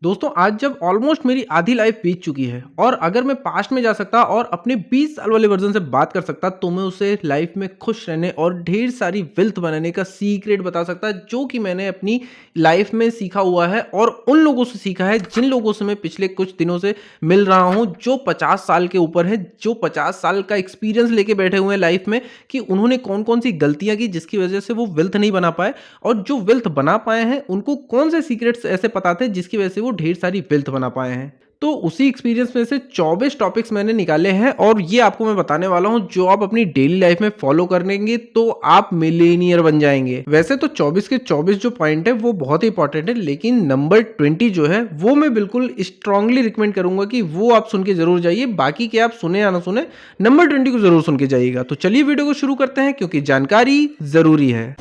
दोस्तों आज जब ऑलमोस्ट मेरी आधी लाइफ बीत चुकी है और अगर मैं पास्ट में जा सकता और अपने 20 साल वाले वर्जन से बात कर सकता तो मैं उसे लाइफ में खुश रहने और ढेर सारी वेल्थ बनाने का सीक्रेट बता सकता जो कि मैंने अपनी लाइफ में सीखा हुआ है और उन लोगों से सीखा है जिन लोगों से मैं पिछले कुछ दिनों से मिल रहा हूं जो 50 साल के ऊपर है, जो 50 साल का एक्सपीरियंस लेके बैठे हुए हैं लाइफ में कि उन्होंने कौन कौन सी गलतियां की जिसकी वजह से वो वेल्थ नहीं बना पाए और जो वेल्थ बना पाए हैं उनको कौन से सीक्रेट्स ऐसे पता थे जिसकी वजह से वो ढेर सारी वेल्थ बना पाए हैं। तो उसी एक्सपीरियंस में से 24 टॉपिक्स मैंने निकाले हैं और ये आपको मैं बताने वाला हूं जो आप अपनी डेली लाइफ में फॉलो करेंगे तो आप मिलेनियर बन जाएंगे। वैसे तो 24 के 24 जो पॉइंट है वो बहुत ही इंपॉर्टेंट है, लेकिन नंबर 20 जो है वो मैं बिल्कुल स्ट्रांगली रिकमेंड करूंगा कि वो आप सुन के जरूर जाइए। बाकी के आप सुने या ना सुने, नंबर 20 को जरूर सुन के जाइएगा। तो चलिए वीडियो को शुरू करते हैं क्योंकि जानकारी जरूरी है।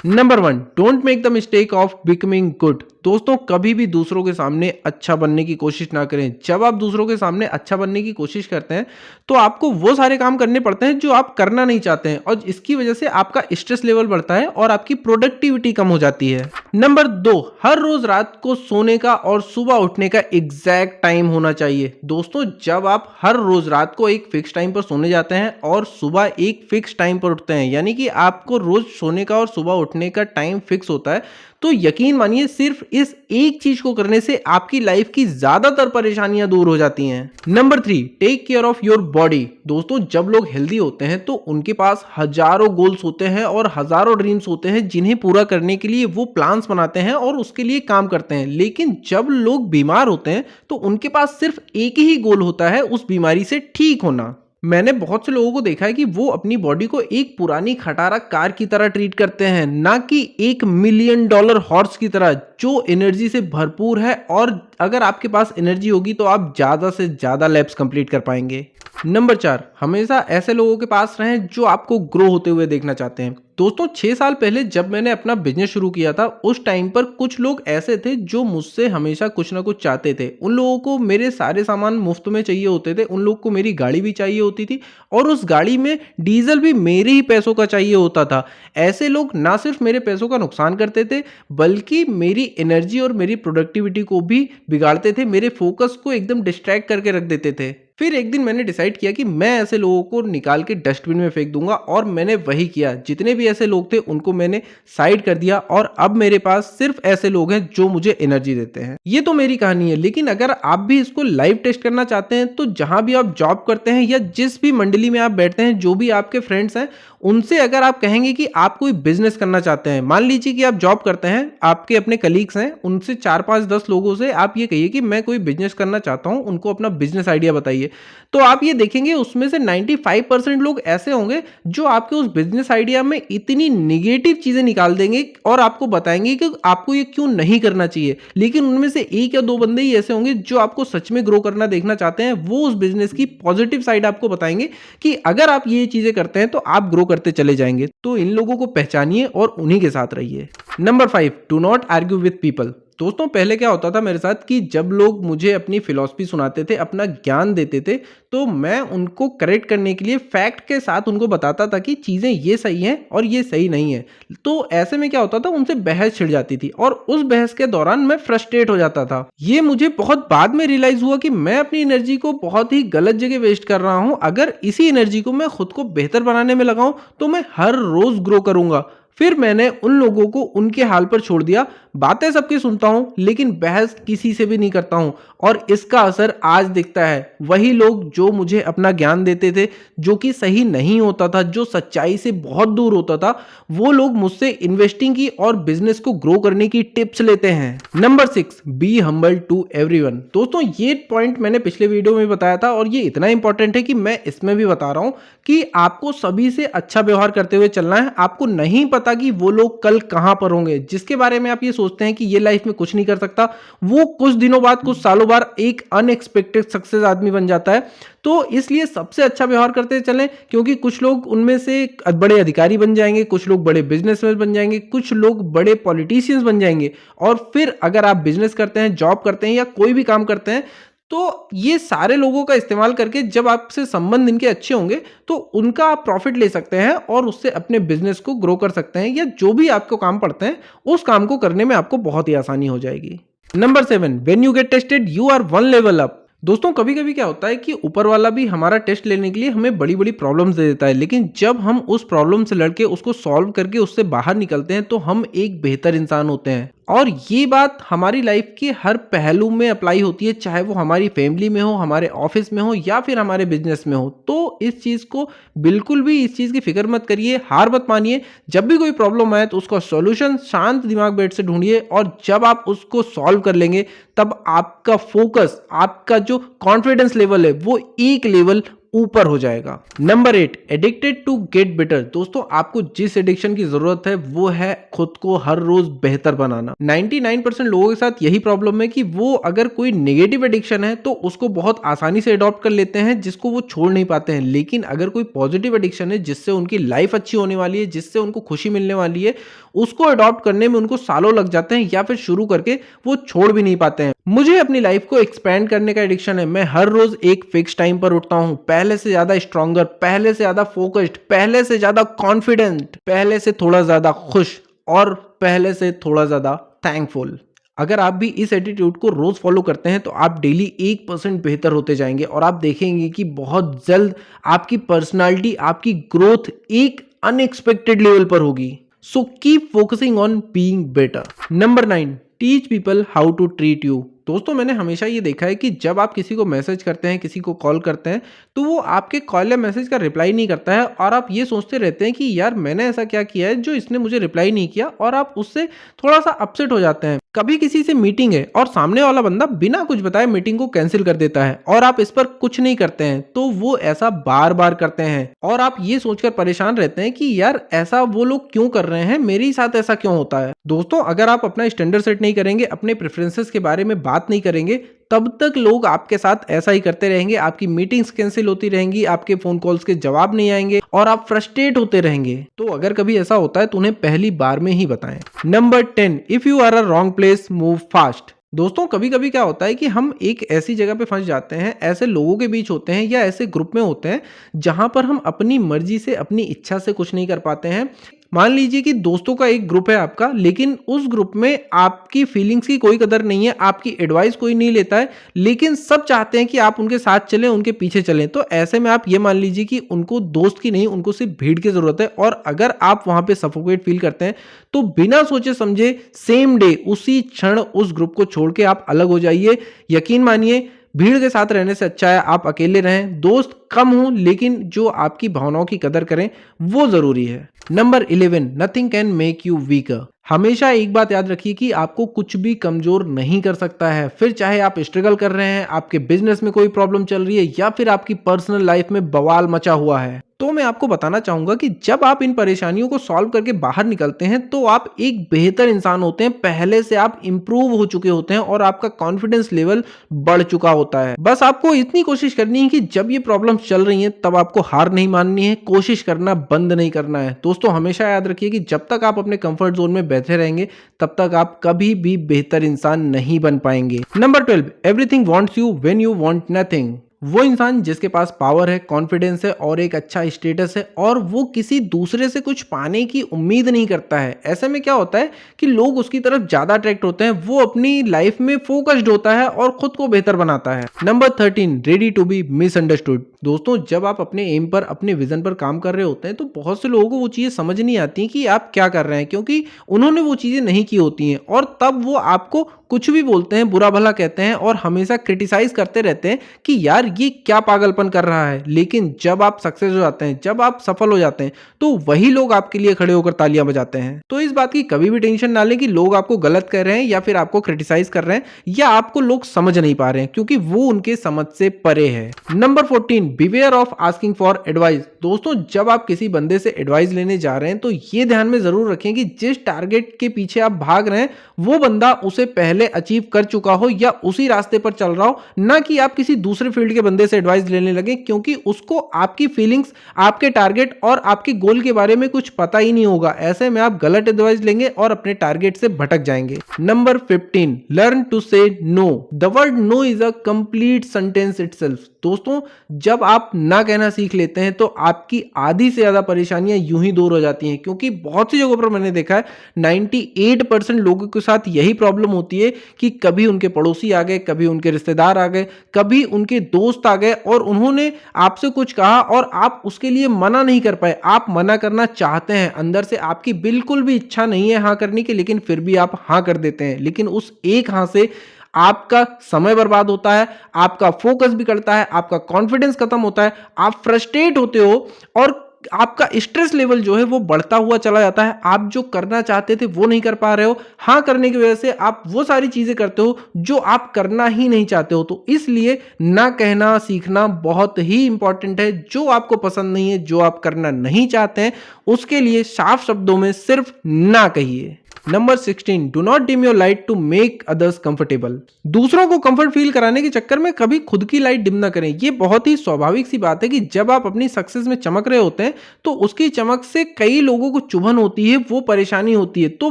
Number 1, don't make the mistake of becoming good. दोस्तों कभी भी दूसरों के सामने अच्छा बनने की कोशिश ना करें। जब आप दूसरों के सामने अच्छा बनने की कोशिश करते हैं तो आपको वो सारे काम करने पड़ते हैं जो आप करना नहीं चाहते हैं और इसकी वजह से आपका स्ट्रेस लेवल बढ़ता है और आपकी प्रोडक्टिविटी कम हो जाती है। नंबर 2, हर रोज रात को सोने का और सुबह उठने का एग्जैक्ट टाइम होना चाहिए। दोस्तों जब आप हर रोज रात को एक फिक्स टाइम पर सोने जाते हैं और सुबह एक फिक्स टाइम पर उठते हैं, यानी कि आपको रोज सोने का और सुबह उठने का टाइम फिक्स होता है, तो यकीन मानिए सिर्फ इस एक चीज को करने से आपकी लाइफ की ज्यादातर परेशानियां दूर हो जाती हैं। Number 3, take care of your body. दोस्तों जब लोग हेल्दी होते हैं तो उनके पास हजारों गोल्स होते हैं और हजारों ड्रीम्स होते हैं जिन्हें पूरा करने के लिए वो प्लान्स बनाते हैं और उसके लिए काम करते हैं। लेकिन जब लोग बीमार होते हैं तो उनके पास सिर्फ एक ही गोल होता है, उस बीमारी से ठीक होना। मैंने बहुत से लोगों को देखा है कि वो अपनी बॉडी को एक पुरानी खटारा कार की तरह ट्रीट करते हैं, ना कि एक $1,000,000 हॉर्स की तरह जो एनर्जी से भरपूर है। और अगर आपके पास एनर्जी होगी तो आप ज़्यादा से ज़्यादा लैप्स कंप्लीट कर पाएंगे। नंबर 4, हमेशा ऐसे लोगों के पास रहें जो आपको ग्रो होते हुए देखना चाहते हैं। दोस्तों 6 साल पहले जब मैंने अपना बिजनेस शुरू किया था उस टाइम पर कुछ लोग ऐसे थे जो मुझसे हमेशा कुछ ना कुछ चाहते थे। उन लोगों को मेरे सारे सामान मुफ्त में चाहिए होते थे, उन लोगों को मेरी गाड़ी भी चाहिए होती थी और उस गाड़ी में डीजल भी मेरे ही पैसों का चाहिए होता था। ऐसे लोग ना सिर्फ मेरे पैसों का नुकसान करते थे बल्कि मेरी एनर्जी और मेरी प्रोडक्टिविटी को भी बिगाड़ते थे, मेरे फोकस को एकदम डिस्ट्रैक्ट करके रख देते थे। फिर एक दिन मैंने डिसाइड किया कि मैं ऐसे लोगों को निकाल के डस्टबिन में फेंक दूंगा और मैंने वही किया। जितने भी ऐसे लोग थे उनको मैंने साइड कर दिया और अब मेरे पास सिर्फ ऐसे लोग हैं जो मुझे एनर्जी देते हैं। ये तो मेरी कहानी है, लेकिन अगर आप भी इसको लाइव टेस्ट करना चाहते हैं तो जहां भी आप जॉब करते हैं या जिस भी मंडली में आप बैठते हैं, जो भी आपके फ्रेंड्स हैं, उनसे अगर आप कहेंगे कि आप कोई बिजनेस करना चाहते हैं, मान लीजिए कि आप जॉब करते हैं, आपके अपने कलीग्स हैं, उनसे 4 5 10 लोगों से आप ये कहिए कि मैं कोई बिजनेस करना चाहता हूं, उनको अपना बिजनेस आइडिया बताइए, तो आप ये देखेंगे उसमें से 95% लोग ऐसे होंगे जो आपके उस बिजनेस आइडिया में इतनी निगेटिव चीजें निकाल देंगे और आपको बताएंगे कि आपको ये क्यों नहीं करना चाहिए। लेकिन उनमें से 1 या 2 बंदे ही ऐसे होंगे जो आपको सच में ग्रो करना देखना चाहते हैं, वो उस बिजनेस की पॉजिटिव साइड आपको बताएंगे कि अगर आप ये चीजें करते हैं तो आप ग्रो करते चले जाएंगे। तो इन लोगों को पहचानिए और उन्हीं के साथ रहिए। Number 5, do not argue with people. दोस्तों पहले क्या होता था मेरे साथ कि जब लोग मुझे अपनी फिलॉसफी सुनाते थे, अपना ज्ञान देते थे, तो मैं उनको करेक्ट करने के लिए फैक्ट के साथ उनको बताता था कि चीज़ें ये सही हैं और ये सही नहीं है। तो ऐसे में क्या होता था, उनसे बहस छिड़ जाती थी और उस बहस के दौरान मैं फ्रस्ट्रेट हो जाता था। ये मुझे बहुत बाद में रियलाइज हुआ कि मैं अपनी एनर्जी को बहुत ही गलत जगह वेस्ट कर रहा हूँ। अगर इसी एनर्जी को मैं खुद को बेहतर बनाने में लगाऊं तो मैं हर रोज ग्रो करूंगा। फिर मैंने उन लोगों को उनके हाल पर छोड़ दिया। बातें सबकी सुनता हूं लेकिन बहस किसी से भी नहीं करता हूं और इसका असर आज दिखता है। वही लोग जो मुझे अपना ज्ञान देते थे जो कि सही नहीं होता था, जो सच्चाई से बहुत दूर होता था, वो लोग मुझसे इन्वेस्टिंग की और बिजनेस को ग्रो करने की टिप्स लेते हैं। Number 6, be humble to everyone. दोस्तों ये पॉइंट मैंने पिछले वीडियो में बताया था और ये इतना इंपॉर्टेंट है कि मैं इसमें भी बता रहा हूं कि आपको सभी से अच्छा व्यवहार करते हुए चलना है। आपको नहीं पता कि वो लोग कल कहां पर होंगे। जिसके बारे में आप ये सोचते हैं कि ये लाइफ में कुछ नहीं कर सकता, वो कुछ दिनों बाद, कुछ सालों बाद एक अनएक्सपेक्टेड सक्सेस आदमी बन जाता है। तो इसलिए सबसे अच्छा व्यवहार करते चलें, क्योंकि कुछ लोग उनमें से बड़े अधिकारी बन जाएंगे, कुछ लोग बड़े बिजनेसमैन बन जाएंगे, कुछ लोग बड़े पॉलिटिशियंस बन जाएंगे। और फिर अगर आप बिजनेस करते हैं, जॉब करते हैं या कोई भी काम करते हैं तो ये सारे लोगों का इस्तेमाल करके जब आपसे संबंध इनके अच्छे होंगे तो उनका आप प्रॉफिट ले सकते हैं और उससे अपने बिजनेस को ग्रो कर सकते हैं, या जो भी आपको काम पड़ते हैं उस काम को करने में आपको बहुत ही आसानी हो जाएगी। Number 7, when you get tested you are one level up. दोस्तों कभी कभी क्या होता है कि ऊपर वाला भी हमारा टेस्ट लेने के लिए हमें बड़ी बड़ी प्रॉब्लम्स दे देता है, लेकिन जब हम उस प्रॉब्लम से लड़के उसको सॉल्व करके उससे बाहर निकलते हैं तो हम एक बेहतर इंसान होते हैं। और ये बात हमारी लाइफ के हर पहलू में अप्लाई होती है, चाहे वो हमारी फैमिली में हो, हमारे ऑफिस में हो या फिर हमारे बिजनेस में हो। तो इस चीज़ को बिल्कुल भी इस चीज़ की फिक्र मत करिए, हार मत मानिए। जब भी कोई प्रॉब्लम आए तो उसका सॉल्यूशन शांत दिमाग बैठ से ढूंढिए, और जब आप उसको सॉल्व कर लेंगे तब आपका फोकस, आपका जो कॉन्फिडेंस लेवल है वो एक लेवल ऊपर हो जाएगा। Number 8, addicted to get better. दोस्तों आपको जिस एडिक्शन की जरूरत है वो है खुद को हर रोज बेहतर बनाना। 99% लोगों के साथ यही प्रॉब्लम है कि वो अगर कोई नेगेटिव एडिक्शन है तो उसको बहुत आसानी से अडॉप्ट कर लेते हैं, जिसको वो छोड़ नहीं पाते हैं। लेकिन अगर कोई पॉजिटिव एडिक्शन है जिससे उनकी लाइफ अच्छी होने वाली है, जिससे उनको खुशी मिलने वाली है, उसको अडॉप्ट करने में उनको सालों लग जाते हैं, या फिर शुरू करके वो छोड़ भी नहीं पाते हैं। मुझे अपनी लाइफ को एक्सपेंड करने का एडिक्शन है। मैं हर रोज एक फिक्स टाइम पर उठता हूं, पहले से ज्यादा स्ट्रॉन्गर, पहले से ज्यादा फोकस्ड, पहले से ज्यादा कॉन्फिडेंट, पहले से थोड़ा ज्यादा खुश और पहले से थोड़ा ज्यादा थैंकफुल। अगर आप भी इस एटीट्यूड को रोज फॉलो करते हैं तो आप डेली 1% बेहतर होते जाएंगे, और आप देखेंगे कि बहुत जल्द आपकी पर्सनालिटी, आपकी ग्रोथ एक अनएक्सपेक्टेड लेवल पर होगी। So keep focusing on being better. Number 9, teach people how to treat you. दोस्तों मैंने हमेशा ये देखा है कि जब आप किसी को मैसेज करते हैं, किसी को कॉल करते हैं, तो वो आपके कॉल या मैसेज का रिप्लाई नहीं करता है, और आप ये सोचते रहते हैं कि यार मैंने ऐसा क्या किया है जो इसने मुझे रिप्लाई नहीं किया, और आप उससे थोड़ा सा अपसेट हो जाते हैं। कभी किसी से मीटिंग है और सामने वाला बंदा बिना कुछ बताए मीटिंग को कैंसिल कर देता है और आप इस पर कुछ नहीं करते हैं, तो वो ऐसा बार बार करते हैं और आप ये सोचकर परेशान रहते हैं कि यार ऐसा वो लोग क्यों कर रहे हैं, मेरे साथ ऐसा क्यों होता है। दोस्तों अगर आप अपना स्टैंडर्ड सेट नहीं करेंगे, अपने प्रेफरेंसेस के बारे में बात नहीं करेंगे, तब तक लोग आपके साथ ऐसा ही करते रहेंगे। आपकी मीटिंग्स कैंसिल होती रहेंगी, आपके फोन कॉल्स के जवाब नहीं आएंगे और आप फ्रस्ट्रेट होते रहेंगे। तो अगर कभी ऐसा होता है तो उन्हें पहली बार में ही बताएं। Number 10, if you are a wrong place move fast. दोस्तों कभी कभी क्या होता है कि हम एक ऐसी जगह पे फंस जाते हैं, ऐसे लोगों के बीच होते हैं या ऐसे ग्रुप में होते हैं जहां पर हम अपनी मर्जी से, अपनी इच्छा से कुछ नहीं कर पाते हैं। मान लीजिए कि दोस्तों का एक ग्रुप है आपका, लेकिन उस ग्रुप में आपकी फीलिंग्स की कोई कदर नहीं है, आपकी एडवाइस कोई नहीं लेता है, लेकिन सब चाहते हैं कि आप उनके साथ चलें, उनके पीछे चलें। तो ऐसे में आप ये मान लीजिए कि उनको दोस्त की नहीं, उनको सिर्फ भीड़ की जरूरत है। और अगर आप वहां पे सफोकेट फील करते हैं तो बिना सोचे समझे सेम डे, उसी क्षण उस ग्रुप को छोड़ के आप अलग हो जाइए। यकीन मानिए भीड़ के साथ रहने से अच्छा है आप अकेले रहें। दोस्त कम हो लेकिन जो आपकी भावनाओं की कदर करें वो जरूरी है। Number 11, nothing can make you weaker. हमेशा एक बात याद रखिए कि आपको कुछ भी कमजोर नहीं कर सकता है। फिर चाहे आप स्ट्रगल कर रहे हैं, आपके बिजनेस में कोई प्रॉब्लम चल रही है या फिर आपकी पर्सनल लाइफ में बवाल मचा हुआ है, तो मैं आपको बताना चाहूंगा कि जब आप इन परेशानियों को सॉल्व करके बाहर निकलते हैं तो आप एक बेहतर इंसान होते हैं। पहले से आप इंप्रूव हो चुके होते हैं और आपका कॉन्फिडेंस लेवल बढ़ चुका होता है। बस आपको इतनी कोशिश करनी है कि जब ये प्रॉब्लम चल रही हैं तब आपको हार नहीं माननी है, कोशिश करना बंद नहीं करना है। दोस्तों हमेशा याद रखिए कि जब तक आप अपने कंफर्ट जोन में बैठे रहेंगे तब तक आप कभी भी बेहतर इंसान नहीं बन पाएंगे। Number 12, everything wants you when you want nothing. वो इंसान जिसके पास पावर है, कॉन्फिडेंस है और एक अच्छा स्टेटस है और वो किसी दूसरे से कुछ पाने की उम्मीद नहीं करता है। ऐसे में क्या होता है कि लोग उसकी तरफ ज्यादा अट्रैक्ट होते हैं, वो अपनी लाइफ में फोकस्ड होता है और खुद को बेहतर बनाता है। Number 13, ready to be misunderstood. दोस्तों जब आप अपने एम पर, अपने विजन पर काम कर रहे होते हैं तो बहुत से लोगों को वो चीजें समझ नहीं आती कि आप क्या कर रहे हैं, क्योंकि उन्होंने वो चीजें नहीं की होती हैं और तब वो आपको कुछ भी बोलते हैं, बुरा भला कहते हैं और हमेशा क्रिटिसाइज करते रहते हैं कि यार ये क्या पागलपन कर रहा है। लेकिन जब आप सक्सेस हो जाते हैं, जब आप सफल हो जाते हैं तो वही लोग आपके लिए खड़े होकर तालियां बजाते हैं। तो इस बात की कभी भी टेंशन ना लें कि लोग आपको गलत कह रहे हैं या फिर आपको क्रिटिसाइज कर रहे हैं या आपको लोग समझ नहीं पा रहे हैं, क्योंकि वो उनके समझ से परे है। Number 14, beware of asking for advice. दोस्तों जब आप किसी बंदे से एडवाइस लेने जा रहे हैं तो ये ध्यान में जरूर रखें कि जिस टारगेट के पीछे आप भाग रहे हैं वो बंदा उसे पहले अचीव कर चुका हो या उसी रास्ते पर चल रहा हो, ना कि आप किसी दूसरे फील्ड के बंदे से एडवाइस लेने लगे, क्योंकि उसको आपकी फीलिंग्स, आपके टारगेट और आपके गोल के बारे में कुछ पता ही नहीं होगा। ऐसे में आप गलत एडवाइस लेंगे और अपने टारगेट से भटक जाएंगे। Number 15, learn to say no. The word no is a complete sentence itself. दोस्तों जब आप ना कहना सीख लेते हैं तो आपकी आधी से ज्यादा परेशानियां यूं ही दूर हो जाती हैं, क्योंकि बहुत सी जगहों पर मैंने देखा है 98% लोगों के साथ यही प्रॉब्लम होती है कि कभी उनके पड़ोसी आ गए, कभी उनके रिश्तेदार आ गए, कभी उनके दोस्त आ गए और उन्होंने आपसे कुछ कहा और आप उसके लिए मना नहीं कर पाए। आप मना करना चाहते हैं, अंदर से आपकी बिल्कुल भी इच्छा नहीं है हाँ करने की, लेकिन फिर भी आप हाँ कर देते हैं। लेकिन उस एक हाँ से आपका समय बर्बाद होता है, आपका फोकस बिगड़ता है, आपका कॉन्फिडेंस खत्म होता है, आप फ्रस्ट्रेट होते हो और आपका स्ट्रेस लेवल जो है वो बढ़ता हुआ चला जाता है। आप जो करना चाहते थे वो नहीं कर पा रहे हो, हाँ करने की वजह से आप वो सारी चीजें करते हो जो आप करना ही नहीं चाहते हो। तो इसलिए ना कहना सीखना बहुत ही इंपॉर्टेंट है। जो आपको पसंद नहीं है, जो आप करना नहीं चाहते हैं, उसके लिए साफ शब्दों में सिर्फ ना कहिए। Number 16, do not dim your light to make others comfortable. दूसरों को कंफर्ट फील कराने के चक्कर में कभी खुद की लाइट डिम ना करें। ये बहुत ही स्वाभाविक सी बात है कि जब आप अपनी सक्सेस में चमक रहे होते हैं तो उसकी चमक से कई लोगों को चुभन होती है, वो परेशानी होती है, तो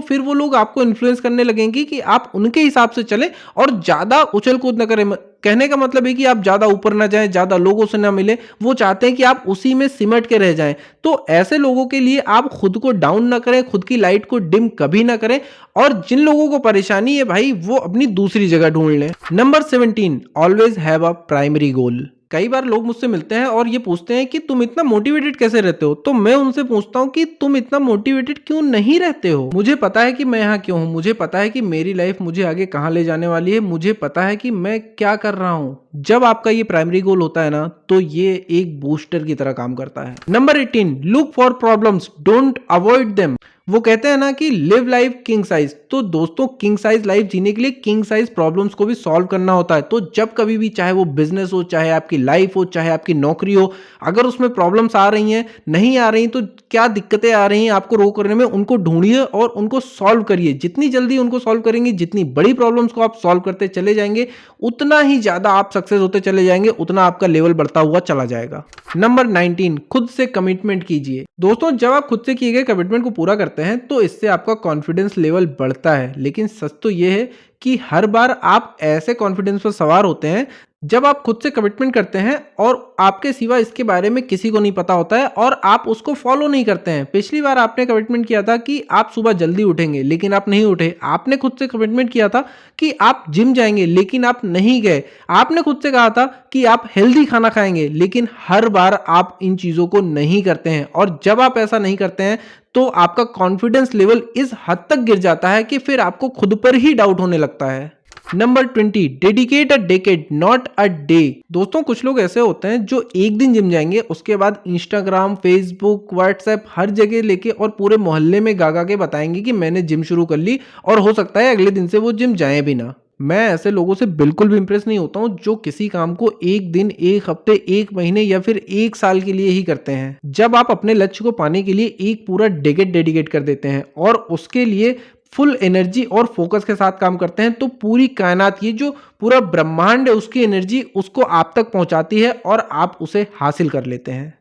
फिर वो लोग आपको इन्फ्लुएंस करने लगेंगे कि आप उनके हिसाब से चलें और ज्यादा उछल कूद न करें। कहने का मतलब है कि आप ज्यादा ऊपर ना जाएं, ज्यादा लोगों से ना मिले, वो चाहते हैं कि आप उसी में सिमट के रह जाएं। तो ऐसे लोगों के लिए आप खुद को डाउन ना करें, खुद की लाइट को डिम कभी ना करें, और जिन लोगों को परेशानी है भाई वो अपनी दूसरी जगह ढूंढ लें। Number 17, always have a primary goal. कई बार लोग मुझसे मिलते हैं और ये पूछते हैं कि तुम इतना मोटिवेटेड कैसे रहते हो। तो मैं उनसे पूछता हूँ कि तुम इतना मोटिवेटेड क्यों नहीं रहते हो। मुझे पता है कि मैं यहाँ क्यों हूँ, मुझे पता है कि मेरी लाइफ मुझे आगे कहाँ ले जाने वाली है, मुझे पता है कि मैं क्या कर रहा हूँ। जब आपका ये प्राइमरी गोल होता है ना तो ये एक बूस्टर की तरह काम करता है। Number 18, look for problems, don't avoid them. वो कहते हैं ना कि लिव लाइफ किंग साइज। तो दोस्तों किंग साइज लाइफ जीने के लिए किंग साइज प्रॉब्लम्स को भी सॉल्व करना होता है। तो जब कभी भी, चाहे वो बिजनेस हो, चाहे आपकी लाइफ हो, चाहे आपकी नौकरी हो, अगर उसमें प्रॉब्लम्स आ रही हैं, नहीं आ रही, तो क्या दिक्कतें आ रही हैं आपको रो करने में, उनको ढूंढिए और उनको सॉल्व करिए। जितनी जल्दी उनको सॉल्व करेंगे, जितनी बड़ी प्रॉब्लम्स को आप सॉल्व करते चले जाएंगे, उतना ही ज्यादा आप सक्सेस होते चले जाएंगे, उतना आपका लेवल बढ़ता हुआ चला जाएगा। नंबर 19, खुद से कमिटमेंट कीजिए। दोस्तों जब आप खुद से किए गए कमिटमेंट को पूरा करते हैं तो इससे आपका कॉन्फिडेंस लेवल बढ़ता है। लेकिन सच तो यह है कि हर बार आप ऐसे कॉन्फिडेंस पर सवार होते हैं जब आप खुद से कमिटमेंट करते हैं और आपके सिवा इसके बारे में किसी को नहीं पता होता है और आप उसको फॉलो नहीं करते हैं। पिछली बार आपने कमिटमेंट किया था कि आप सुबह जल्दी उठेंगे, लेकिन आप नहीं उठे। आपने खुद से कमिटमेंट किया था कि आप जिम जाएंगे, लेकिन आप नहीं गए। आपने खुद से कहा था कि आप हेल्दी खाना खाएंगे, लेकिन हर बार आप इन चीजों को नहीं करते हैं। और जब आप ऐसा नहीं करते हैं तो आपका कॉन्फिडेंस लेवल इस हद तक गिर जाता है कि फिर आपको खुद पर ही डाउट होने लगता है। Number 20, dedicate a decade not a day. दोस्तों कुछ लोग ऐसे होते हैं जो एक दिन जिम जाएंगे, उसके बाद इंस्टाग्राम, फेसबुक, व्हाट्सएप हर जगह लेके और पूरे मोहल्ले में गा के बताएंगे कि मैंने जिम शुरू कर ली, और हो सकता है अगले दिन से वो जिम जाए भी ना। मैं ऐसे लोगों से बिल्कुल भी इंप्रेस नहीं होता हूं जो किसी काम को एक दिन, एक हफ्ते, एक महीने या फिर एक साल के लिए ही करते हैं। जब आप अपने लक्ष्य को पाने के लिए एक पूरा डेकेड डेडिकेट कर देते हैं और उसके लिए फुल एनर्जी और फोकस के साथ काम करते हैं, तो पूरी कायनात, ये जो पूरा ब्रह्मांड है, उसकी एनर्जी उसको आप तक पहुंचाती है और आप उसे हासिल कर लेते हैं।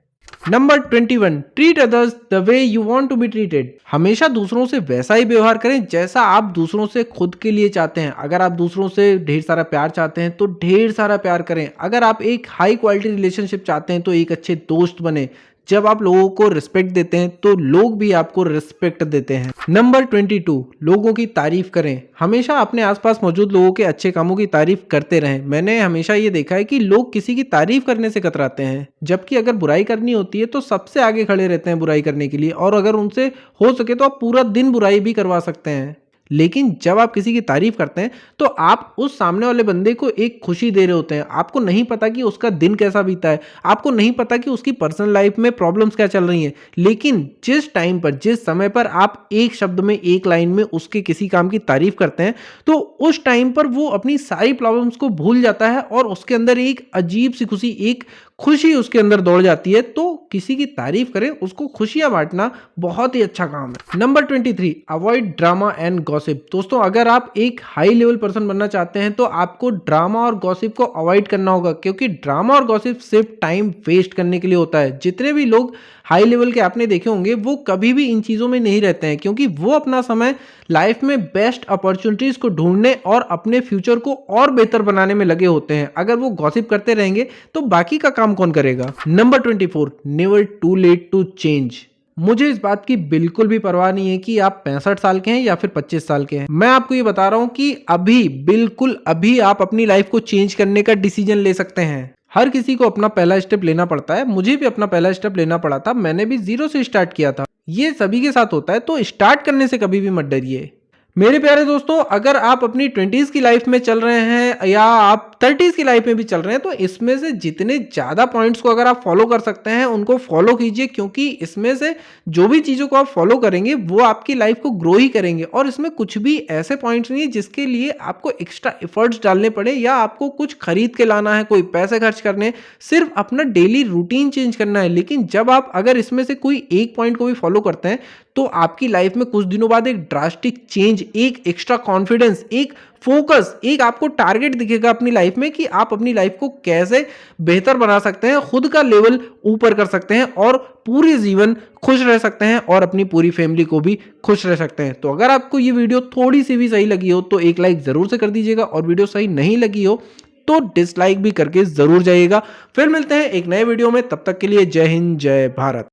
Number 21, treat others the way you want to be treated. हमेशा दूसरों से वैसा ही व्यवहार करें जैसा आप दूसरों से खुद के लिए चाहते हैं। अगर आप दूसरों से ढेर सारा प्यार चाहते हैं तो ढेर सारा प्यार करें। अगर आप एक हाई क्वालिटी रिलेशनशिप चाहते हैं तो एक अच्छे दोस्त बने। जब आप लोगों को रिस्पेक्ट देते हैं तो लोग भी आपको रिस्पेक्ट देते हैं। नंबर 22, लोगों की तारीफ करें। हमेशा अपने आसपास मौजूद लोगों के अच्छे कामों की तारीफ करते रहें। मैंने हमेशा ये देखा है कि लोग किसी की तारीफ करने से कतराते हैं, जबकि अगर बुराई करनी होती है तो सबसे आगे खड़े रहते हैं बुराई करने के लिए, और अगर उनसे हो सके तो आप पूरा दिन बुराई भी करवा सकते हैं। लेकिन जब आप किसी की तारीफ करते हैं तो आप उस सामने वाले बंदे को एक खुशी दे रहे होते हैं। आपको नहीं पता कि उसका दिन कैसा बीता है, आपको नहीं पता कि उसकी पर्सनल लाइफ में प्रॉब्लम्स क्या चल रही हैं, लेकिन जिस टाइम पर, जिस समय पर आप एक शब्द में, एक लाइन में उसके किसी काम की तारीफ करते हैं तो उस टाइम पर वो अपनी सारी प्रॉब्लम्स को भूल जाता है और उसके अंदर एक अजीब सी खुशी, एक खुशी उसके अंदर दौड़ जाती है। तो किसी की तारीफ करें, उसको खुशियां बांटना बहुत ही अच्छा काम है। Number 23, avoid drama and gossip. दोस्तों अगर आप एक हाई लेवल पर्सन बनना चाहते हैं तो आपको ड्रामा और गॉसिप को अवॉइड करना होगा, क्योंकि ड्रामा और गॉसिप सिर्फ टाइम वेस्ट करने के लिए होता है। जितने भी लोग हाई लेवल के आपने देखे होंगे वो कभी भी इन चीज़ों में नहीं रहते हैं, क्योंकि वो अपना समय लाइफ में बेस्ट अपॉर्चुनिटीज़ को ढूंढने और अपने फ्यूचर को और बेहतर बनाने में लगे होते हैं। अगर वो गॉसिप करते रहेंगे तो बाकी का काम कौन करेगा। Number 24, never too late to change. मुझे इस बात की बिल्कुल भी परवाह नहीं है कि आप 65 साल के हैं या फिर 25 साल के हैं। मैं आपको ये बता रहा हूं कि अभी, बिल्कुल अभी आप अपनी लाइफ को चेंज करने का डिसीजन ले सकते हैं। हर किसी को अपना पहला स्टेप लेना पड़ता है। मुझे भी अपना पहला स्टेप लेना पड़ा था। मैंने भी जीरो से स्टार्ट किया था। ये सभी के साथ होता है, तो स्टार्ट करने से कभी भी मत डरिए। मेरे प्यारे दोस्तों, अगर आप अपनी 20s की लाइफ में चल रहे हैं या आप 30s की लाइफ में भी चल रहे हैं, तो इसमें से जितने ज़्यादा पॉइंट्स को अगर आप फॉलो कर सकते हैं उनको फॉलो कीजिए, क्योंकि इसमें से जो भी चीज़ों को आप फॉलो करेंगे वो आपकी लाइफ को ग्रो ही करेंगे। और इसमें कुछ भी ऐसे पॉइंट्स नहीं है जिसके लिए आपको एक्स्ट्रा एफर्ट्स डालने पड़े या आपको कुछ खरीद के लाना है, कोई पैसे खर्च करने। सिर्फ अपना डेली रूटीन चेंज करना है। लेकिन जब आप अगर इसमें से कोई एक पॉइंट को भी फॉलो करते हैं तो आपकी लाइफ में कुछ दिनों बाद एक ड्रास्टिक चेंज, एक एक्स्ट्रा कॉन्फिडेंस, एक फोकस, एक आपको टारगेट दिखेगा अपनी लाइफ में कि आप अपनी लाइफ को कैसे बेहतर बना सकते हैं, खुद का लेवल ऊपर कर सकते हैं और पूरे जीवन खुश रह सकते हैं और अपनी पूरी फैमिली को भी खुश रह सकते हैं। तो अगर आपको ये वीडियो थोड़ी सी भी सही लगी हो तो एक लाइक जरूर से कर दीजिएगा, और वीडियो सही नहीं लगी हो तो डिसलाइक भी करके जरूर जाइएगा। फिर मिलते हैं एक नए वीडियो में, तब तक के लिए जय हिंद, जय भारत।